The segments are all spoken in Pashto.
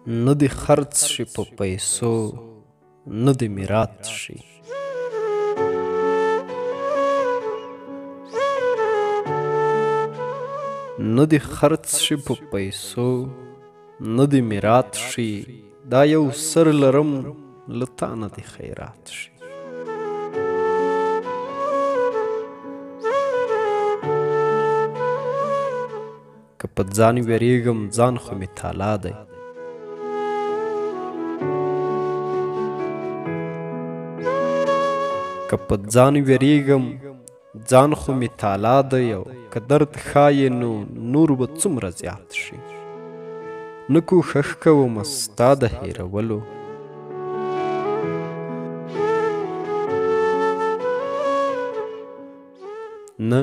نه دې خرڅ شي په پیسو نه دې میرات شي. نه دې خرڅ شي په پیسو نه دې میرات شي، دا یو سر لرم له تا نه دې خیرات شي. که په ځان ویریږم ځان خو مې تالا دی. که په ځان ویریږم ځان خو مې تالا دی، او که درد ښایې نو نور به څومره زیات شي. نه کوښښ کومه ستا د هېرولو، نه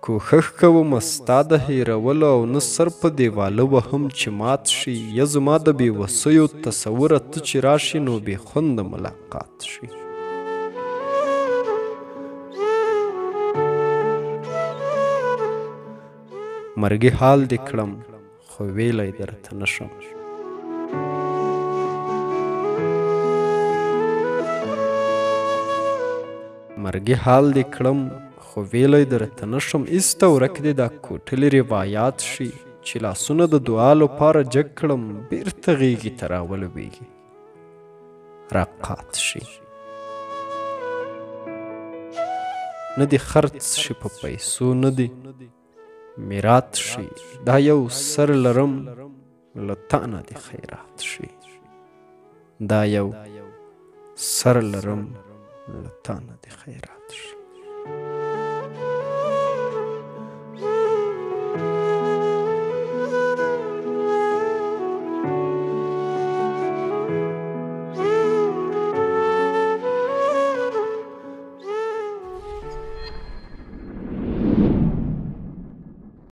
کوښښ کومه ستا د هېرولو، او نه سر په دیواله وهم چې مات شي. یا زما د بې وسیو تصوره ته چې راشي نو بې خونده ملاقات شي. مرګي حال دې کړم خو ویلی درته نشم. مرګي حال دې کړم خو ویلی درته نشم. ایسته ورک دې دا کوټلي روایات شي، چې لاسونه د دعا لپاره جګ کړم بیرته غیږې ته راولویږي راقات شي. نه دې خرڅ شي په پیسو نه دې میرات شي، دا یو سر لرم له تا نه دې خیرات شي. دا یو سر لرم له تا نه دې خیرات شي.